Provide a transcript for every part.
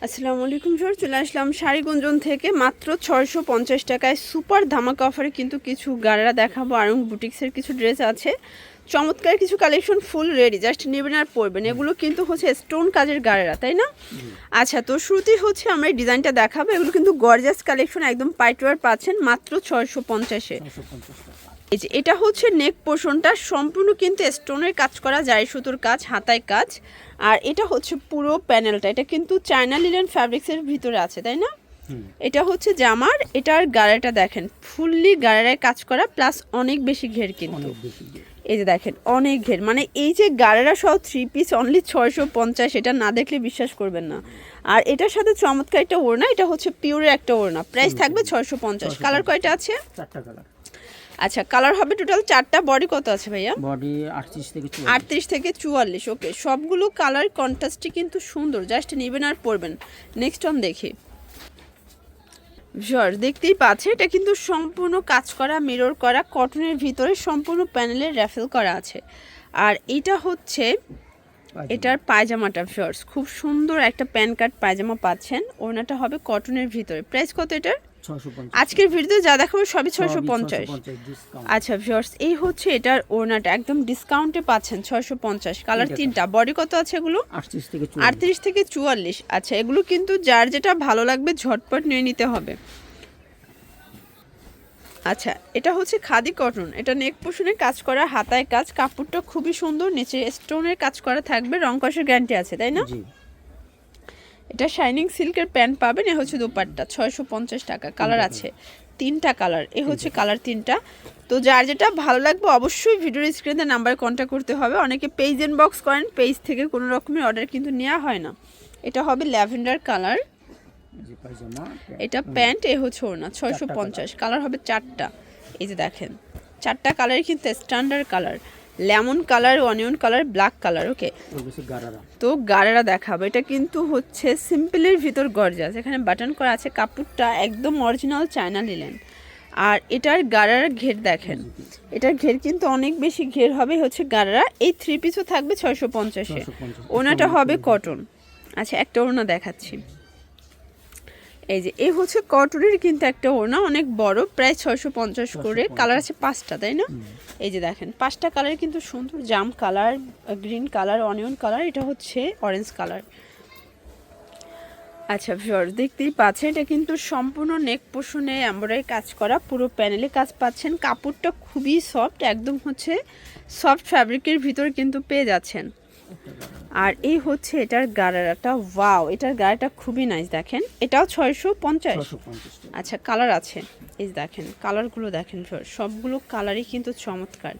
আসসালামু আলাইকুম স্যার, চলে আসলাম শাড়ি গুঞ্জন থেকে মাত্র 650 টাকায় সুপার ধামাকা অফারে কিন্তু কিছু গাড়া দেখাবো। আর বুটিক্সের কিছু ড্রেস আছে, চমৎকার কিছু কালেকশন, ফুল রেডি, জাস্ট নেবেন আর পরবেন। এগুলো কিন্তু হচ্ছে স্টোন কাজের গাড়া, তাই না? আচ্ছা, তো শুরুতেই হচ্ছে আমরা এই ডিজাইনটা দেখাবো। এগুলো কিন্তু গর্জাস কালেকশন, একদম পাইটওয়ার পাচ্ছেন মাত্র 650-এ। এই যে এটা হচ্ছে নেক পোর্শনটা সম্পূর্ণ কিন্তু স্টোনের কাজ করা, জারি সুতোর কাজ, হাতায় কাজ। আর এটা হচ্ছে পুরো প্যানেলটা, এটা কিন্তু চায়না লিনেন ফ্যাব্রিক্সের ভিতরে আছে, তাই না? এটা হচ্ছে জামার, এটার গাড়াটা দেখেন ফুললি গাড়ায় কাজ করা, প্লাস অনেক বেশি ঘের কিন্তু। এই যে দেখেন অনেক ঘের, মানে এই যে গাড়ারা সহ 3 পিস অনলি 650, এটা না দেখলে বিশ্বাস করবেন না। আর এটার সাথে চমৎকার একটা ওড়না, এটা হচ্ছে পিওরের একটা ওড়না, প্রাইস থাকবে 650। কালার কয়টা আছে? 4টা কালার। আচ্ছা, কালার হবে টোটাল 4টা। বডি কত আছে ভাইয়া? বডি 38 থেকে 44। ওকে, সবগুলো কালার কন্ট্রাস্টই কিন্তু সুন্দর, জাস্ট নেবেন আর পরবেন। নেক্সট অন দেখি। ভিউয়ার্স দেখতেই পাচ্ছে, এটা কিন্তু সম্পূর্ণ কাজ করা, মিরর করা, কটনের ভিতরে সম্পূর্ণ প্যানেলের র্যাফেল করা আছে। আর এটা হচ্ছে এটার পায়জামাটা। ভিউয়ার্স খুব সুন্দর একটা প্যান কাট পায়জামা পাচ্ছেন, ওড়নাটা হবে কটনের ভিতরে। প্রাইস কত এটার? 650। আজকের ভিডিওতে যা দেখাবো সবই 650। আচ্ছা ভিউয়ার্স, এই হচ্ছে এটার ওড়নাটা, একদম ডিসকাউন্টে পাচ্ছেন 650। কালার 3টা। বডি কত আছে এগুলো? 38 থেকে 44। আচ্ছা, এগুলো কিন্তু যার যেটা ভালো লাগবে ঝটপট নিয়ে নিতে হবে। আচ্ছা, এটা হচ্ছে খাদি কটন, এটা নেক পোর্শনে কাজ করা, হাতায় কাজ, কাপড়টা খুবই সুন্দর, নিচে স্টোনের কাজ করা থাকবে, রং কষের গ্যারান্টি আছে, তাই না? এটা শাইনিং সিল্কের প্যান্ট পাবেন। এ হচ্ছে দোপাট্টা, 650 টাকা। কালার আছে 3টা কালার, এ হচ্ছে কালার 3টা। তো যার যেটা ভালো লাগবে অবশ্যই ভিডিওর স্ক্রিনে নাম্বারে কন্ট্যাক্ট করতে হবে। অনেকে পেজ ইনবক্স করেন, পেজ থেকে কোনো রকমের অর্ডার কিন্তু নেওয়া হয় না। এটা হবে ল্যাভেন্ডার কালার, এটা প্যান্ট, এ হচ্ছে ওড়না, 650। কালার হবে 4টা। এই যে দেখেন 4টা কালার কিন্তু standard colour, lemon colour, onion colour, black colour. Okay, তো গাড়ারা দেখাবো। এটা কিন্তু হচ্ছে সিম্পলের ভিতর গর্জাস, এখানে বাটন করা আছে, কাপড়টা একদম অরিজিনাল চায়না লিনেন। আর এটার গাড়ার ঘের দেখেন, এটার ঘের কিন্তু অনেক বেশি ঘের হবে, হচ্ছে গাড়ারা। এই 3 পিসও থাকবে 650-এ। ওনাটা হবে কটন। আচ্ছা, একটা ওড়না দেখাচ্ছি। এই যে এই হচ্ছে কটনের কিন্তু একটা ওড়না, অনেক বড়, প্রায় 650 করে। কালার আছে 5টা, তাই না? এই যে দেখেন 5টা কালার কিন্তু সুন্দর, জাম colour, green colour, onion colour, এটা হচ্ছে অরেঞ্জ কালার। আচ্ছা ভিউয়ার্স দেখতেই পাচ্ছেন, এটা কিন্তু সম্পূর্ণ নেক পোর্শনে এমব্রয়ডারি কাজ করা, পুরো প্যানেলে কাজ পাচ্ছেন। কাপড়টা খুবই সফট, একদম হচ্ছে সফট ফ্যাব্রিকের ভিতর কিন্তু পেয়ে যাচ্ছেন। আর এই হচ্ছে এটার গাড়াটা, ওয়াও, এটার গাড়াটা খুবই নাইস, দেখেন এটাও 650। আচ্ছা, কালার আছে, এই দেখেন কালারগুলো দেখেন, সবগুলো কালারই কিন্তু চমৎকার।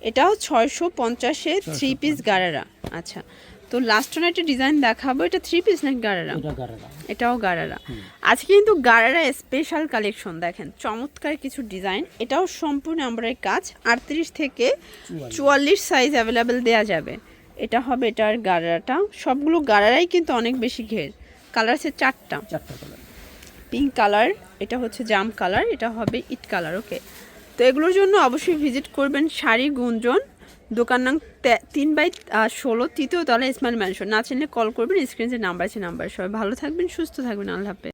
এটাও 650-এ 3 পিস গাড়ারা। আচ্ছা, তো লাস্ট ওয়ান একটা ডিজাইন দেখাবো, এটা 3 পিস নাকি গাড়ারা? এটাও গাড়ারা। আজকে কিন্তু গাড়ারা স্পেশাল কালেকশন, দেখেন চমৎকার কিছু ডিজাইন। এটাও সম্পূর্ণ এমব্রয়ডারি কাজ, 38 থেকে 44 সাইজ অ্যাভেলেবেল দেওয়া যাবে। এটা হবে এটার গাড়াটা, সবগুলো গাড়ারাই কিন্তু অনেক বেশি ঘের। কালার আছে 4টা। পিঙ্ক কালার, এটা হচ্ছে জাম কালার, এটা হবে ইট কালার। ওকে, তো এগুলোর জন্য অবশ্যই ভিজিট করবেন শাড়ি গুঞ্জন, দোকান নং 3/16, 3য় তলা, ইসমাইল ম্যানশন। না চিনলে কল করবেন, স্ক্রিনে যে নাম্বার আছে নাম্বার। সবাই ভালো থাকবেন, সুস্থ থাকবেন, আল্লাহ হাফেজ।